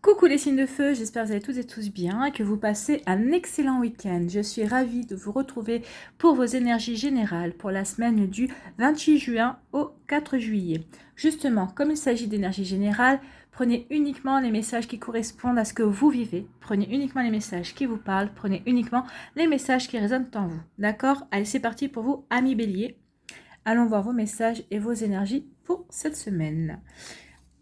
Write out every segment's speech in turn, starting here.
Coucou les signes de feu, j'espère que vous allez toutes et tous bien et que vous passez un excellent week-end. Je suis ravie de vous retrouver pour vos énergies générales pour la semaine du 28 juin au 4 juillet. Justement, comme il s'agit d'énergie générale, prenez uniquement les messages qui correspondent à ce que vous vivez. Prenez uniquement les messages qui vous parlent, prenez uniquement les messages qui résonnent en vous. D'accord? Allez, c'est parti pour vous, amis bélier. Allons voir vos messages et vos énergies pour cette semaine.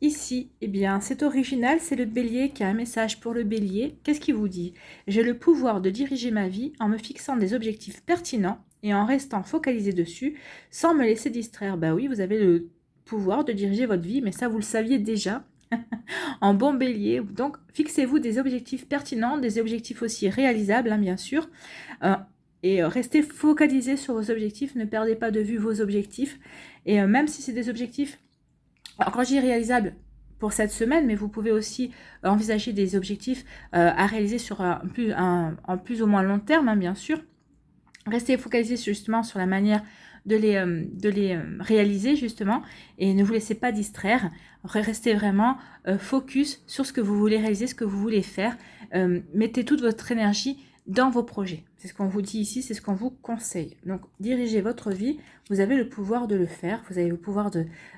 Ici, eh bien, c'est original, c'est le bélier qui a un message pour le bélier. Qu'est-ce qu'il vous dit? J'ai le pouvoir de diriger ma vie en me fixant des objectifs pertinents et en restant focalisé dessus sans me laisser distraire. Bah oui, vous avez le pouvoir de diriger votre vie, mais ça, vous le saviez déjà en bon bélier. Donc, fixez-vous des objectifs pertinents, des objectifs aussi réalisables, hein, bien sûr. Et restez focalisé sur vos objectifs, ne perdez pas de vue vos objectifs. Et même si c'est des objectifs... Alors, quand je dis réalisable pour cette semaine, mais vous pouvez aussi envisager des objectifs à réaliser sur en plus ou moins long terme, hein, bien sûr. Restez focalisé justement sur la manière de les réaliser, justement, et ne vous laissez pas distraire. Restez vraiment focus sur ce que vous voulez réaliser, ce que vous voulez faire. Mettez toute votre énergie dans vos projets. C'est ce qu'on vous dit ici, c'est ce qu'on vous conseille. Donc, dirigez votre vie, vous avez le pouvoir de le faire, vous avez le pouvoir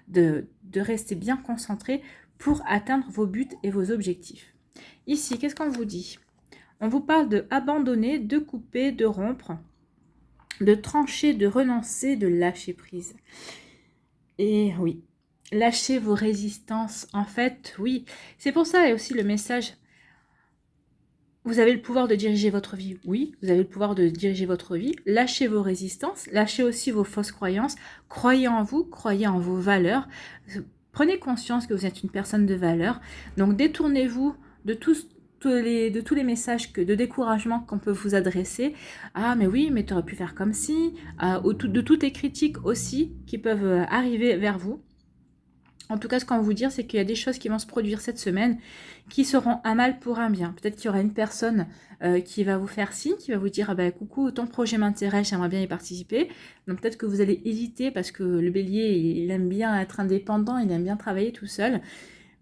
de rester bien concentré pour atteindre vos buts et vos objectifs. Ici, qu'est-ce qu'on vous dit? On vous parle de abandonner, de couper, de rompre, de trancher, de renoncer, de lâcher prise. Et oui, lâchez vos résistances. En fait, oui, c'est pour ça et aussi le message... Vous avez le pouvoir de diriger votre vie, oui, vous avez le pouvoir de diriger votre vie. Lâchez vos résistances, lâchez aussi vos fausses croyances. Croyez en vous, croyez en vos valeurs. Prenez conscience que vous êtes une personne de valeur. Donc détournez-vous de tous les messages de découragement qu'on peut vous adresser. Ah mais oui, mais tu aurais pu faire comme si. De toutes les critiques aussi qui peuvent arriver vers vous. En tout cas, ce qu'on va vous dire, c'est qu'il y a des choses qui vont se produire cette semaine qui seront un mal pour un bien. Peut-être qu'il y aura une personne qui va vous faire signe, qui va vous dire ah ben, coucou, ton projet m'intéresse, j'aimerais bien y participer. Donc peut-être que vous allez hésiter parce que le bélier, il aime bien être indépendant, il aime bien travailler tout seul.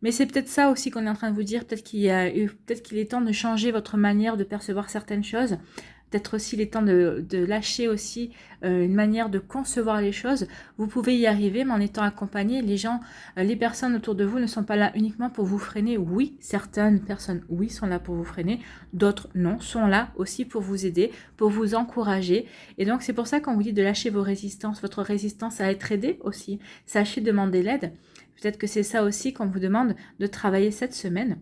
Mais c'est peut-être ça aussi qu'on est en train de vous dire, peut-être qu'il est temps de changer votre manière de percevoir certaines choses. Peut-être aussi il est temps de lâcher aussi une manière de concevoir les choses. Vous pouvez y arriver, mais en étant accompagné, les personnes autour de vous ne sont pas là uniquement pour vous freiner. Oui, certaines personnes, oui, sont là pour vous freiner. D'autres, non, sont là aussi pour vous aider, pour vous encourager. Et donc, c'est pour ça qu'on vous dit de lâcher vos résistances, votre résistance à être aidé aussi. Sachez demander l'aide. Peut-être que c'est ça aussi qu'on vous demande de travailler cette semaine.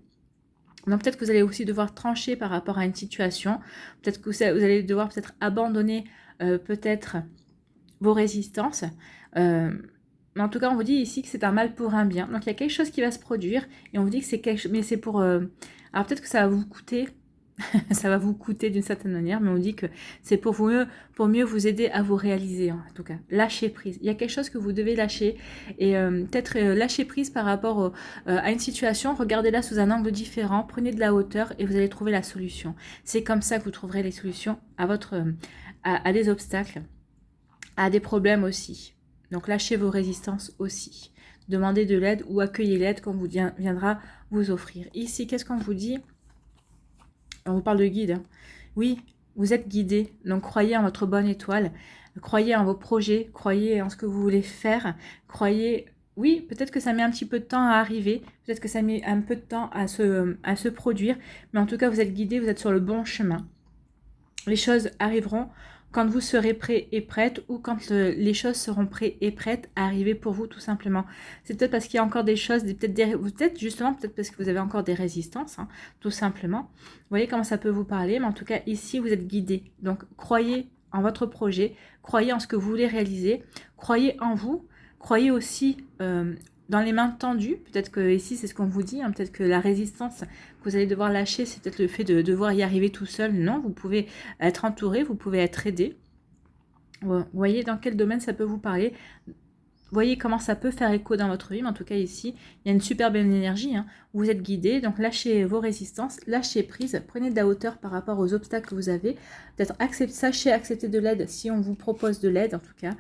Donc peut-être que vous allez aussi devoir trancher par rapport à une situation. Peut-être que vous allez devoir peut-être abandonner peut-être vos résistances. Mais en tout cas, on vous dit ici que c'est un mal pour un bien. Donc il y a quelque chose qui va se produire et on vous dit que c'est quelque chose... Mais c'est pour... Alors peut-être que ça va vous coûter... ça va vous coûter d'une certaine manière, mais on dit que c'est pour mieux vous aider à vous réaliser, en tout cas. Lâcher prise. Il y a quelque chose que vous devez lâcher et peut-être lâcher prise par rapport à une situation. Regardez-la sous un angle différent, prenez de la hauteur et vous allez trouver la solution. C'est comme ça que vous trouverez les solutions à des obstacles, à des problèmes aussi. Donc lâchez vos résistances aussi. Demandez de l'aide ou accueillez l'aide qu'on vous viendra vous offrir. Ici, qu'est-ce qu'on vous dit ? On vous parle de guide. Hein. Oui, vous êtes guidé. Donc, croyez en votre bonne étoile. Croyez en vos projets. Croyez en ce que vous voulez faire. Croyez... Oui, peut-être que ça met un petit peu de temps à arriver. Peut-être que ça met un peu de temps à se produire. Mais en tout cas, vous êtes guidé. Vous êtes sur le bon chemin. Les choses arriveront quand vous serez prêt et prête ou quand les choses seront prêtes et prêtes à arriver pour vous tout simplement. C'est peut-être parce qu'il y a encore des choses, peut-être parce que vous avez encore des résistances, hein, tout simplement. Vous voyez comment ça peut vous parler, mais en tout cas ici vous êtes guidé. Donc croyez en votre projet, croyez en ce que vous voulez réaliser, croyez en vous, croyez aussi dans les mains tendues. Peut-être que ici c'est ce qu'on vous dit, hein, peut-être que la résistance que vous allez devoir lâcher, c'est peut-être le fait de devoir y arriver tout seul. Non, vous pouvez être entouré, vous pouvez être aidé. Vous voyez dans quel domaine ça peut vous parler. Vous voyez comment ça peut faire écho dans votre vie, mais en tout cas ici, il y a une super belle énergie, hein. Vous êtes guidé, donc lâchez vos résistances, lâchez prise, prenez de la hauteur par rapport aux obstacles que vous avez. Peut-être sachez accepter de l'aide si on vous propose de l'aide, en tout cas.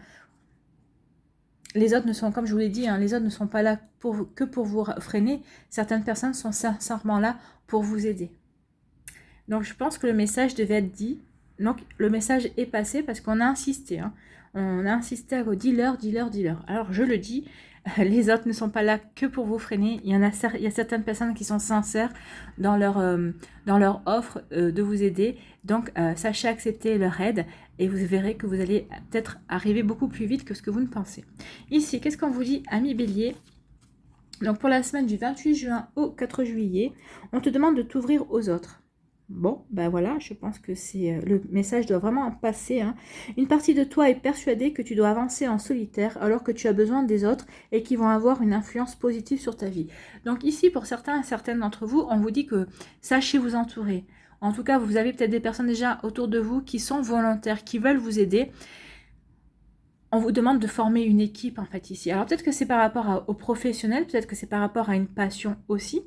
les autres ne sont, comme je vous l'ai dit, hein, les autres ne sont pas là que pour vous freiner. Certaines personnes sont sincèrement là pour vous aider. Donc, je pense que le message devait être dit. Donc, le message est passé parce qu'on a insisté. Hein. On a insisté à vos dealers. Alors, je le dis, les autres ne sont pas là que pour vous freiner. Il y a certaines personnes qui sont sincères dans leur offre de vous aider. Donc, sachez accepter leur aide et vous verrez que vous allez peut-être arriver beaucoup plus vite que ce que vous ne pensez. Ici, qu'est-ce qu'on vous dit, ami Bélier? Donc, pour la semaine du 28 juin au 4 juillet, on te demande de t'ouvrir aux autres. Bon, ben voilà, je pense que le message doit vraiment passer. Hein. Une partie de toi est persuadée que tu dois avancer en solitaire alors que tu as besoin des autres et qui vont avoir une influence positive sur ta vie. Donc ici, pour certains et certaines d'entre vous, on vous dit que sachez vous entourer. En tout cas, vous avez peut-être des personnes déjà autour de vous qui sont volontaires, qui veulent vous aider. On vous demande de former une équipe en fait ici. Alors peut-être que c'est par rapport aux professionnels, peut-être que c'est par rapport à une passion aussi.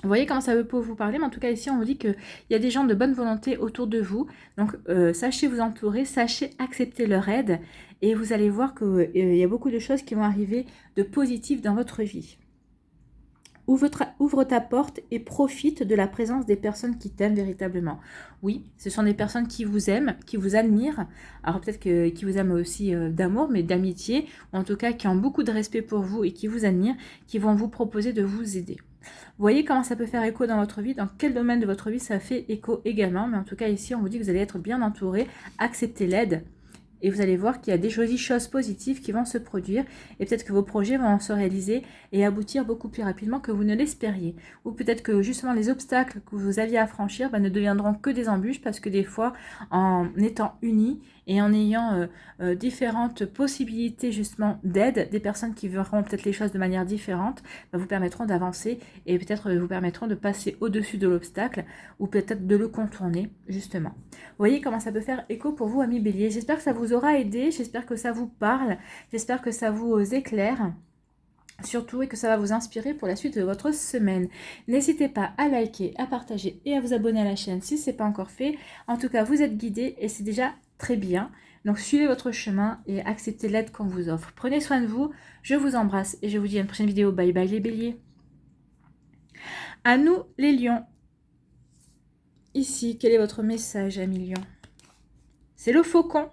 Vous voyez comment ça peut vous parler, mais en tout cas ici on vous dit qu'il y a des gens de bonne volonté autour de vous. Donc sachez vous entourer, sachez accepter leur aide et vous allez voir qu'il y a beaucoup de choses qui vont arriver de positif dans votre vie. Ouvre ta porte et profite de la présence des personnes qui t'aiment véritablement. Oui, ce sont des personnes qui vous aiment, qui vous admirent. Alors peut-être qui vous aiment aussi d'amour, mais d'amitié, ou en tout cas qui ont beaucoup de respect pour vous et qui vous admirent, qui vont vous proposer de vous aider. Vous voyez comment ça peut faire écho dans votre vie, dans quel domaine de votre vie ça fait écho également. Mais en tout cas ici, on vous dit que vous allez être bien entouré, accepter l'aide. Et vous allez voir qu'il y a des jolies choses positives qui vont se produire et peut-être que vos projets vont se réaliser et aboutir beaucoup plus rapidement que vous ne l'espériez. Ou peut-être que justement les obstacles que vous aviez à franchir ne deviendront que des embûches parce que des fois, en étant unis et en ayant différentes possibilités justement d'aide, des personnes qui verront peut-être les choses de manière différente, vous permettront d'avancer et peut-être vous permettront de passer au-dessus de l'obstacle ou peut-être de le contourner justement. Vous voyez comment ça peut faire écho pour vous, amis Bélier. J'espère que ça vous aura aidé, j'espère que ça vous parle, j'espère que ça vous éclaire. Surtout et que ça va vous inspirer pour la suite de votre semaine. N'hésitez pas à liker, à partager et à vous abonner à la chaîne si ce n'est pas encore fait. En tout cas, vous êtes guidés et c'est déjà très bien. Donc suivez votre chemin et acceptez l'aide qu'on vous offre. Prenez soin de vous, je vous embrasse et je vous dis à une prochaine vidéo. Bye bye les béliers. À nous les lions. Ici, quel est votre message, amis lions? C'est le faucon.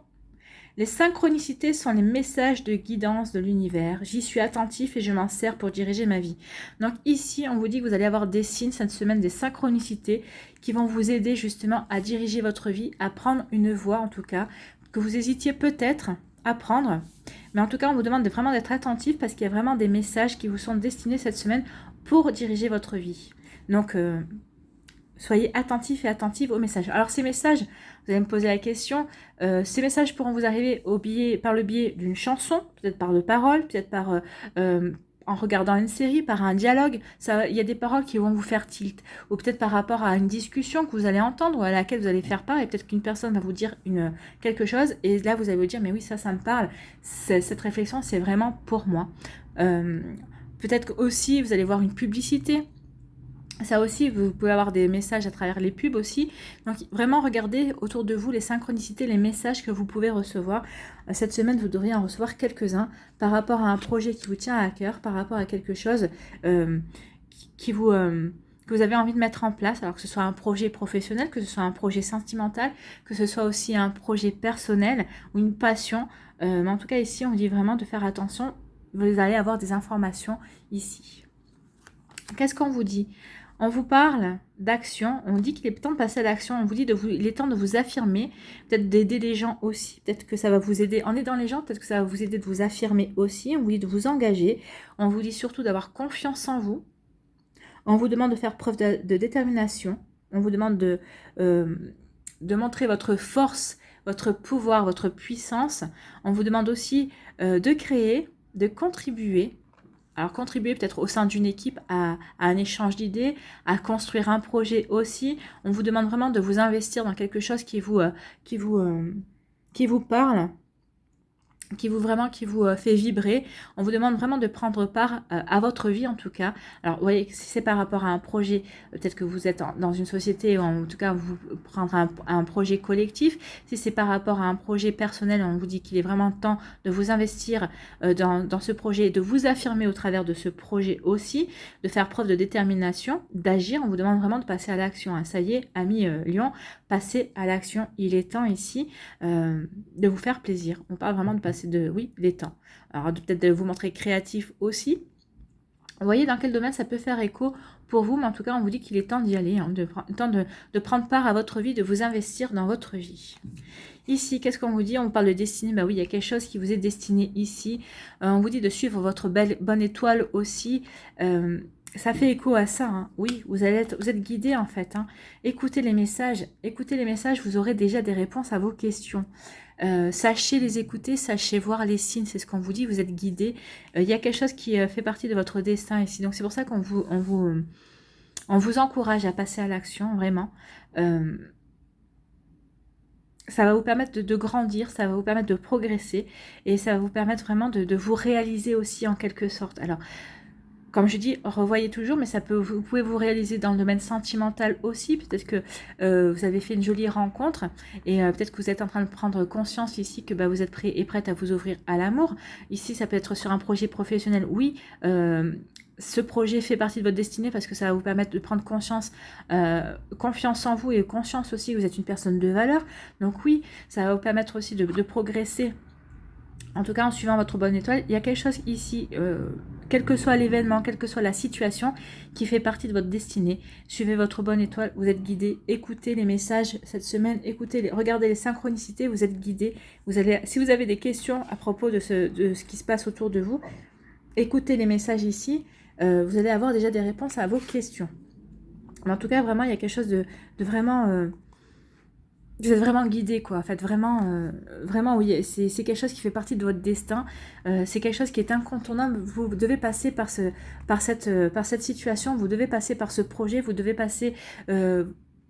Les synchronicités sont les messages de guidance de l'univers. J'y suis attentif et je m'en sers pour diriger ma vie. Donc ici, on vous dit que vous allez avoir des signes cette semaine, des synchronicités qui vont vous aider justement à diriger votre vie, à prendre une voie en tout cas, que vous hésitiez peut-être à prendre. Mais en tout cas, on vous demande vraiment d'être attentif parce qu'il y a vraiment des messages qui vous sont destinés cette semaine pour diriger votre vie. Donc, soyez attentifs et attentives aux messages. Alors ces messages, vous allez me poser la question, ces messages pourront vous arriver par le biais d'une chanson, peut-être par de paroles, peut-être par en regardant une série, par un dialogue. Il y a des paroles qui vont vous faire tilt, ou peut-être par rapport à une discussion que vous allez entendre ou à laquelle vous allez faire part, et peut-être qu'une personne va vous dire quelque chose, et là vous allez vous dire, mais oui, ça me parle, cette réflexion, c'est vraiment pour moi. Peut-être aussi, vous allez voir une publicité. Ça aussi, vous pouvez avoir des messages à travers les pubs aussi. Donc, vraiment, regardez autour de vous les synchronicités, les messages que vous pouvez recevoir. Cette semaine, vous devriez en recevoir quelques-uns par rapport à un projet qui vous tient à cœur, par rapport à quelque chose que vous avez envie de mettre en place. Alors que ce soit un projet professionnel, que ce soit un projet sentimental, que ce soit aussi un projet personnel ou une passion. Mais en tout cas, ici, on dit vraiment de faire attention. Vous allez avoir des informations ici. Qu'est-ce qu'on vous dit ? On vous parle d'action, on dit qu'il est temps de passer à l'action, on vous dit il est temps de vous affirmer, peut-être d'aider les gens aussi, peut-être que ça va vous aider en aidant les gens, peut-être que ça va vous aider de vous affirmer aussi, on vous dit de vous engager, on vous dit surtout d'avoir confiance en vous, on vous demande de faire preuve de détermination, on vous demande de montrer votre force, votre pouvoir, votre puissance, on vous demande aussi de créer, de contribuer. Alors, contribuer peut-être au sein d'une équipe à un échange d'idées, à construire un projet aussi. On vous demande vraiment de vous investir dans quelque chose qui vous parle. qui vous fait vibrer. On vous demande vraiment de prendre part à votre vie en tout cas. Alors vous voyez, si c'est par rapport à un projet, peut-être que vous êtes dans une société, ou en tout cas vous prendre un projet collectif. Si c'est par rapport à un projet personnel, on vous dit qu'il est vraiment temps de vous investir dans ce projet, de vous affirmer au travers de ce projet aussi, de faire preuve de détermination, d'agir. On vous demande vraiment de passer à l'action, hein. Ça y est, amis Lion, passez à l'action. Il est temps ici de vous faire plaisir. On parle vraiment de passer oui, les temps. Alors peut-être de vous montrer créatif aussi. Vous voyez dans quel domaine ça peut faire écho pour vous, mais en tout cas, on vous dit qu'il est temps d'y aller, hein, temps de prendre part à votre vie, de vous investir dans votre vie. Ici, qu'est-ce qu'on vous dit? On vous parle de destinée. Bah oui, il y a quelque chose qui vous est destiné ici. On vous dit de suivre votre bonne étoile aussi. Ça fait écho à ça, hein. Oui, vous êtes guidé en fait, hein. Écoutez les messages, vous aurez déjà des réponses à vos questions. Sachez les écouter, sachez voir les signes, c'est ce qu'on vous dit, vous êtes guidé. Il y a quelque chose qui fait partie de votre destin ici, donc c'est pour ça qu'on on vous encourage à passer à l'action, vraiment. Ça va vous permettre de grandir, ça va vous permettre de progresser, et ça va vous permettre vraiment de vous réaliser aussi en quelque sorte. Alors, comme je dis, revoyez toujours, mais vous pouvez vous réaliser dans le domaine sentimental aussi. Peut-être que vous avez fait une jolie rencontre et peut-être que vous êtes en train de prendre conscience ici que vous êtes prêt et prête à vous ouvrir à l'amour. Ici, ça peut être sur un projet professionnel. Oui, ce projet fait partie de votre destinée parce que ça va vous permettre de prendre confiance en vous et conscience aussi que vous êtes une personne de valeur. Donc oui, ça va vous permettre aussi de progresser. En tout cas, en suivant votre bonne étoile, il y a quelque chose ici, quel que soit l'événement, quelle que soit la situation, qui fait partie de votre destinée. Suivez votre bonne étoile, vous êtes guidé. Écoutez les messages cette semaine, regardez les synchronicités, vous êtes guidé. Si vous avez des questions à propos de ce qui se passe autour de vous, écoutez les messages ici. Vous allez avoir déjà des réponses à vos questions. Mais en tout cas, vraiment, il y a quelque chose de vraiment... vous êtes vraiment guidé, quoi. En fait, vraiment, oui, c'est quelque chose qui fait partie de votre destin. C'est quelque chose qui est incontournable. Vous devez passer par cette situation. Vous devez passer par ce projet. Vous devez passer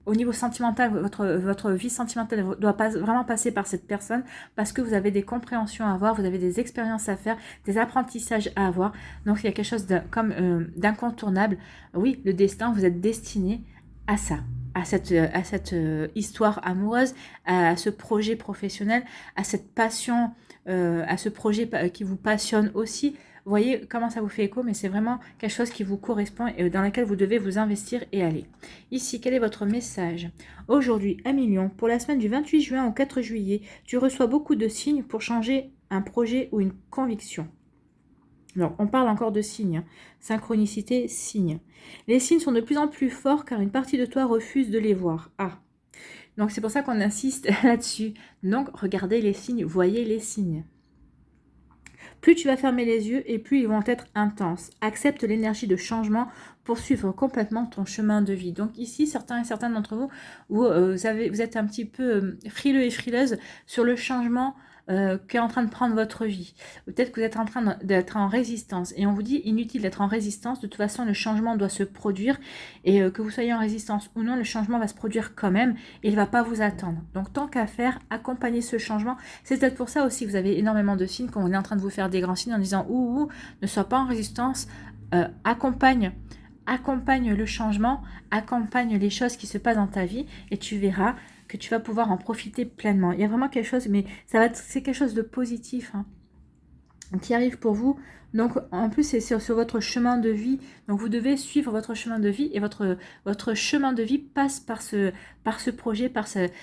au niveau sentimental. Votre vie sentimentale doit vraiment passer par cette personne parce que vous avez des compréhensions à avoir. Vous avez des expériences à faire, des apprentissages à avoir. Donc, il y a quelque chose d'incontournable. Oui, le destin, vous êtes destiné à ça. À cette histoire amoureuse, à ce projet professionnel, à cette passion, à ce projet qui vous passionne aussi. Vous voyez comment ça vous fait écho, mais c'est vraiment quelque chose qui vous correspond et dans laquelle vous devez vous investir et aller. Ici, quel est votre message? Aujourd'hui, Amis Lion, pour la semaine du 28 juin au 4 juillet, tu reçois beaucoup de signes pour changer un projet ou une conviction. Alors, on parle encore de signes, hein. Synchronicité, signes. Les signes sont de plus en plus forts car une partie de toi refuse de les voir. Ah, donc c'est pour ça qu'on insiste là-dessus. Donc, regardez les signes, voyez les signes. Plus tu vas fermer les yeux et plus ils vont être intenses. Accepte l'énergie de changement pour suivre complètement ton chemin de vie. Donc ici, certains et certaines d'entre vous, vous êtes un petit peu frileux et frileuse sur le changement qui est en train de prendre votre vie. Peut-être que vous êtes en train d'être en résistance. Et on vous dit, inutile d'être en résistance. De toute façon, le changement doit se produire. Et que vous soyez en résistance ou non, le changement va se produire quand même. Et il ne va pas vous attendre. Donc, tant qu'à faire, accompagner ce changement. C'est peut-être pour ça aussi que vous avez énormément de signes quand on est en train de vous faire des grands signes en disant, ouh, ne sois pas en résistance. Accompagne le changement, accompagne les choses qui se passent dans ta vie. Et tu verras que tu vas pouvoir en profiter pleinement. Il y a vraiment quelque chose, mais c'est quelque chose de positif hein, qui arrive pour vous. Donc, en plus, c'est sur votre chemin de vie. Donc, vous devez suivre votre chemin de vie et votre chemin de vie passe par ce projet, par cette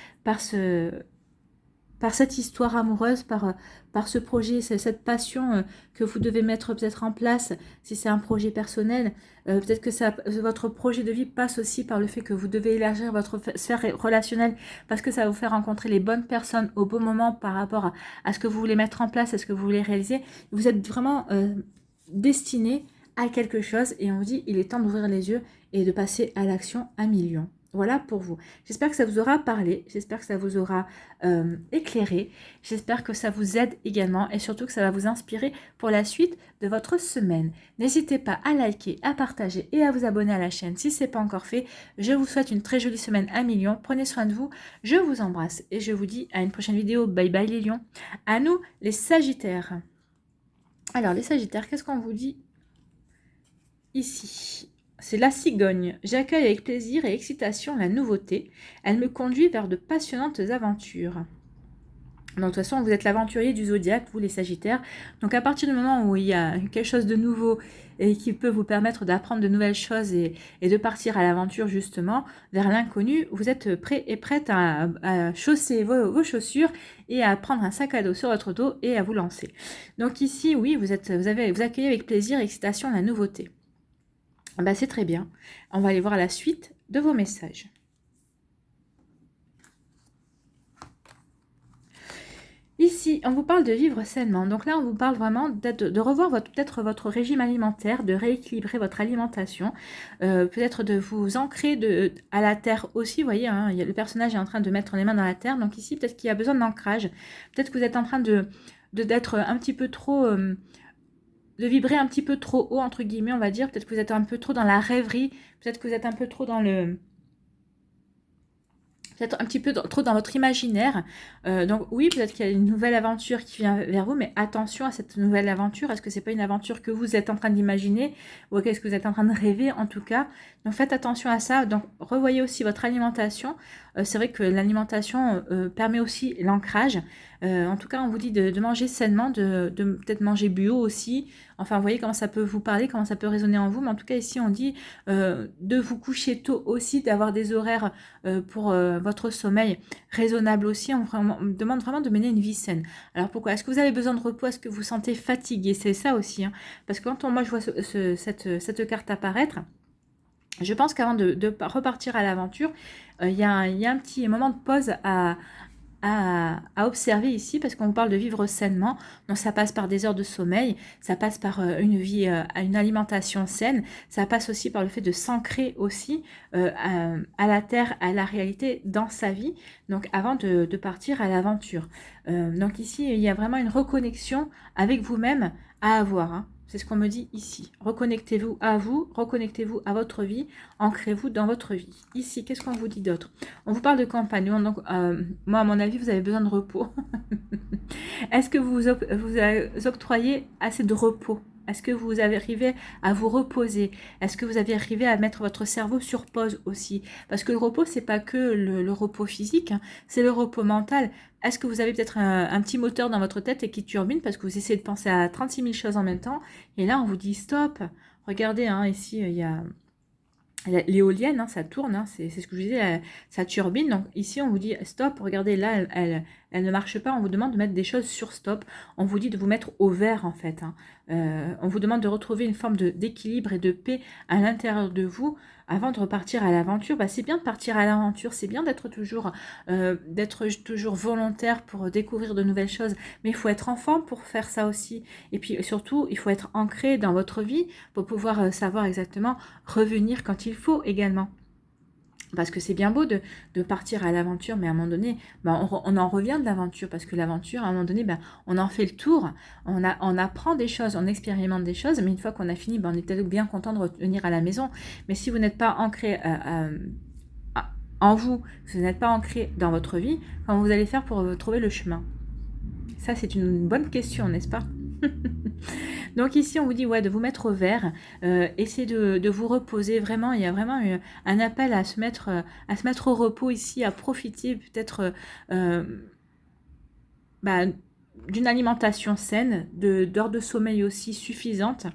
histoire amoureuse, par ce projet, cette passion que vous devez mettre peut-être en place, si c'est un projet personnel. Peut-être que votre projet de vie passe aussi par le fait que vous devez élargir votre sphère relationnelle parce que ça va vous faire rencontrer les bonnes personnes au bon moment par rapport à ce que vous voulez mettre en place, à ce que vous voulez réaliser. Vous êtes vraiment destiné à quelque chose et on vous dit il est temps d'ouvrir les yeux et de passer à l'action à millions. Voilà pour vous. J'espère que ça vous aura parlé, j'espère que ça vous aura éclairé, j'espère que ça vous aide également et surtout que ça va vous inspirer pour la suite de votre semaine. N'hésitez pas à liker, à partager et à vous abonner à la chaîne si ce n'est pas encore fait. Je vous souhaite une très jolie semaine à millions. Prenez soin de vous, je vous embrasse et je vous dis à une prochaine vidéo. Bye bye les lions. À nous les sagittaires. Alors les sagittaires, qu'est-ce qu'on vous dit ici? C'est la cigogne. J'accueille avec plaisir et excitation la nouveauté. Elle me conduit vers de passionnantes aventures. Donc, de toute façon, vous êtes l'aventurier du zodiaque, vous les sagittaires. Donc, à partir du moment où il y a quelque chose de nouveau et qui peut vous permettre d'apprendre de nouvelles choses et de partir à l'aventure, justement, vers l'inconnu, vous êtes prêt et prête à chausser vos chaussures et à prendre un sac à dos sur votre dos et à vous lancer. Donc, ici, oui, vous accueillez avec plaisir et excitation la nouveauté. Bah, c'est très bien. On va aller voir la suite de vos messages. Ici, on vous parle de vivre sainement. Donc là, on vous parle vraiment de revoir peut-être votre régime alimentaire, de rééquilibrer votre alimentation, peut-être de vous ancrer à la terre aussi. Vous voyez, hein, le personnage est en train de mettre les mains dans la terre. Donc ici, peut-être qu'il y a besoin d'ancrage. Peut-être que vous êtes en train d'être un petit peu trop... de vibrer un petit peu trop haut, entre guillemets, on va dire. Peut-être que vous êtes un peu trop dans la rêverie. Peut-être que vous êtes un peu trop dans le... Peut-être un petit peu trop dans votre imaginaire. Donc oui, peut-être qu'il y a une nouvelle aventure qui vient vers vous, mais attention à cette nouvelle aventure. Est-ce que c'est pas une aventure que vous êtes en train d'imaginer ou est-ce que vous êtes en train de rêver en tout cas? Donc faites attention à ça. Donc revoyez aussi votre alimentation. C'est vrai que l'alimentation permet aussi l'ancrage. En tout cas, on vous dit de manger sainement, de peut-être manger bio aussi. Enfin, vous voyez comment ça peut vous parler, comment ça peut résonner en vous. Mais en tout cas, ici, on dit de vous coucher tôt aussi, d'avoir des horaires pour votre sommeil raisonnable aussi. On demande vraiment de mener une vie saine. Alors pourquoi? Est-ce que vous avez besoin de repos? Est-ce que vous vous sentez fatigué? C'est ça aussi. Hein. Parce que quand moi je vois cette carte apparaître, je pense qu'avant de repartir à l'aventure, il y a un petit moment de pause à observer ici parce qu'on vous parle de vivre sainement. Donc ça passe par des heures de sommeil, ça passe par une vie, une alimentation saine, ça passe aussi par le fait de s'ancrer aussi à la terre, à la réalité dans sa vie, donc avant de partir à l'aventure. Donc ici, il y a vraiment une reconnexion avec vous-même à avoir. Hein. C'est ce qu'on me dit ici. Reconnectez-vous à vous, reconnectez-vous à votre vie, ancrez-vous dans votre vie. Ici, qu'est-ce qu'on vous dit d'autre? On vous parle de compagnon, donc moi, à mon avis, vous avez besoin de repos. Est-ce que vous octroyez assez de repos? Est-ce que vous avez arrivé à vous reposer? Est-ce que vous avez arrivé à mettre votre cerveau sur pause aussi? Parce que le repos, c'est pas que le repos physique, hein, c'est le repos mental. Est-ce que vous avez peut-être un petit moteur dans votre tête et qui turbine parce que vous essayez de penser à 36 000 choses en même temps? Et là, on vous dit stop. Regardez, hein, ici, il y a... L'éolienne, hein, ça tourne, hein, c'est ce que je disais, ça turbine. Donc ici, on vous dit stop, regardez, là, elle ne marche pas. On vous demande de mettre des choses sur stop. On vous dit de vous mettre au vert, en fait. Hein. On vous demande de retrouver une forme d'équilibre et de paix à l'intérieur de vous avant de repartir à l'aventure. Bah, c'est bien de partir à l'aventure, c'est bien d'être toujours volontaire pour découvrir de nouvelles choses. Mais il faut être en forme pour faire ça aussi. Et puis surtout, il faut être ancré dans votre vie pour pouvoir savoir exactement revenir quand il faut également. Parce que c'est bien beau de partir à l'aventure, mais à un moment donné, ben, on en revient de l'aventure, parce que l'aventure, à un moment donné, ben, on en fait le tour, on apprend des choses, on expérimente des choses, mais une fois qu'on a fini, ben, on est peut-être bien content de revenir à la maison. Mais si vous n'êtes pas ancré en vous, si vous n'êtes pas ancré dans votre vie, comment vous allez faire pour trouver le chemin? Ça, c'est une bonne question, n'est-ce pas? Donc ici, on vous dit ouais, de vous mettre au vert, essayez de vous reposer. Vraiment, il y a vraiment un appel à se mettre au repos ici, à profiter peut-être bah, d'une alimentation saine, d'heures de sommeil aussi suffisantes.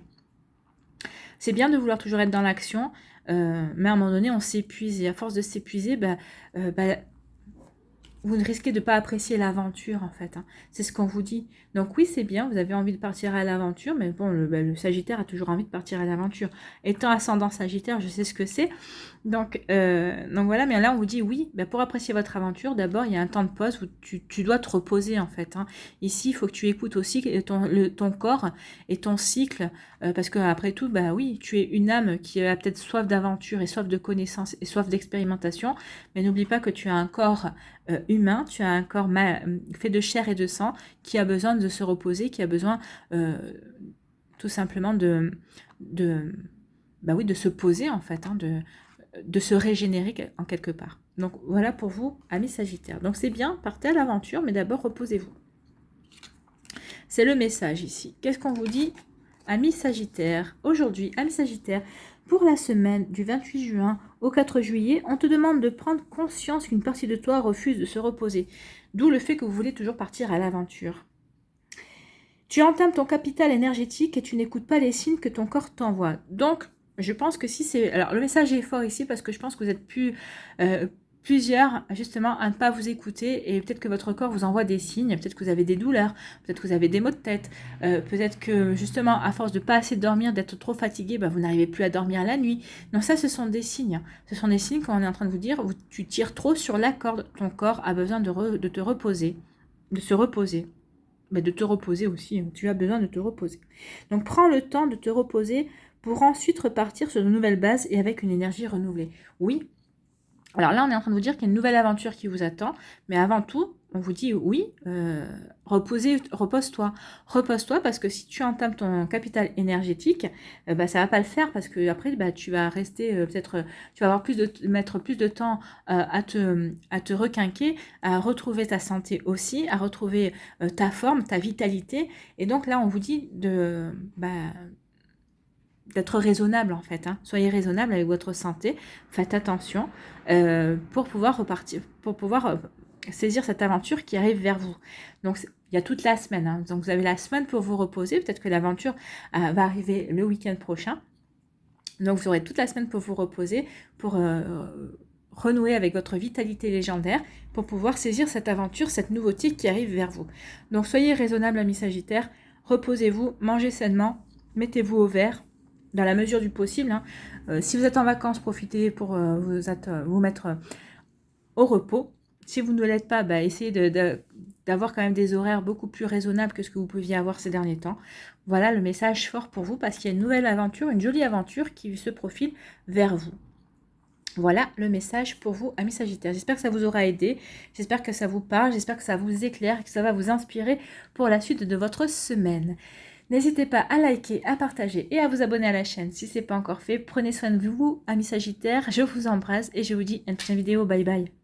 C'est bien de vouloir toujours être dans l'action, mais à un moment donné, on s'épuise et à force de s'épuiser, vous ne risquez de pas apprécier l'aventure en fait, hein. C'est ce qu'on vous dit. Donc oui, c'est bien, vous avez envie de partir à l'aventure, mais bon, le Sagittaire a toujours envie de partir à l'aventure. Étant ascendant Sagittaire, je sais ce que c'est. Donc voilà, mais là on vous dit oui, pour apprécier votre aventure, d'abord il y a un temps de pause où tu dois te reposer en fait, hein. Ici, il faut que tu écoutes aussi ton corps et ton cycle, parce que après tout, oui, tu es une âme qui a peut-être soif d'aventure et soif de connaissances et soif d'expérimentation, mais n'oublie pas que tu as un corps humain, tu as un corps fait de chair et de sang qui a besoin de se reposer, qui a besoin tout simplement oui, de se poser en fait, hein, de se régénérer en quelque part. Donc voilà pour vous, amis Sagittaires. Donc c'est bien, partez à l'aventure, mais d'abord reposez-vous. C'est le message ici. Qu'est-ce qu'on vous dit, amis Sagittaires? Aujourd'hui, amis Sagittaires, pour la semaine du 28 juin au 4 juillet, on te demande de prendre conscience qu'une partie de toi refuse de se reposer. D'où le fait que vous voulez toujours partir à l'aventure. Tu entames ton capital énergétique et tu n'écoutes pas les signes que ton corps t'envoie. Donc, je pense que si c'est... Alors, le message est fort ici parce que je pense que vous êtes plusieurs, justement, à ne pas vous écouter et peut-être que votre corps vous envoie des signes, peut-être que vous avez des douleurs, peut-être que vous avez des maux de tête, peut-être que, justement, à force de pas assez dormir, d'être trop fatigué, vous n'arrivez plus à dormir la nuit. Donc ça, ce sont des signes. Ce sont des signes quand on est en train de vous dire, tu tires trop sur la corde, ton corps a besoin de te reposer, de se reposer. De te reposer aussi, hein. Tu as besoin de te reposer. Donc prends le temps de te reposer pour ensuite repartir sur de nouvelles bases et avec une énergie renouvelée. Oui, alors là on est en train de vous dire qu'il y a une nouvelle aventure qui vous attend, mais avant tout, on vous dit oui, repose-toi. Repose-toi parce que si tu entames ton capital énergétique, ça va pas le faire parce que après tu vas rester peut-être, tu vas avoir mettre plus de temps à te requinquer, à retrouver ta santé aussi, à retrouver ta forme, ta vitalité. Et donc là on vous dit d'être raisonnable en fait, hein. Soyez raisonnable avec votre santé, faites attention pour pouvoir repartir, pour pouvoir saisir cette aventure qui arrive vers vous. Donc il y a toute la semaine, hein. Donc vous avez la semaine pour vous reposer, peut-être que l'aventure va arriver le week-end prochain. Donc vous aurez toute la semaine pour vous reposer, pour renouer avec votre vitalité légendaire, pour pouvoir saisir cette aventure, cette nouveauté qui arrive vers vous. Donc soyez raisonnable, amis Sagittaires, reposez-vous, mangez sainement, mettez-vous au vert, dans la mesure du possible, hein. Si vous êtes en vacances, profitez pour vous mettre au repos. Si vous ne l'êtes pas, essayez d'avoir quand même des horaires beaucoup plus raisonnables que ce que vous pouviez avoir ces derniers temps. Voilà le message fort pour vous parce qu'il y a une nouvelle aventure, une jolie aventure qui se profile vers vous. Voilà le message pour vous, amis Sagittaires. J'espère que ça vous aura aidé, j'espère que ça vous parle, j'espère que ça vous éclaire, que ça va vous inspirer pour la suite de votre semaine. N'hésitez pas à liker, à partager et à vous abonner à la chaîne si ce n'est pas encore fait. Prenez soin de vous, amis Sagittaires. Je vous embrasse et je vous dis à une prochaine vidéo. Bye bye.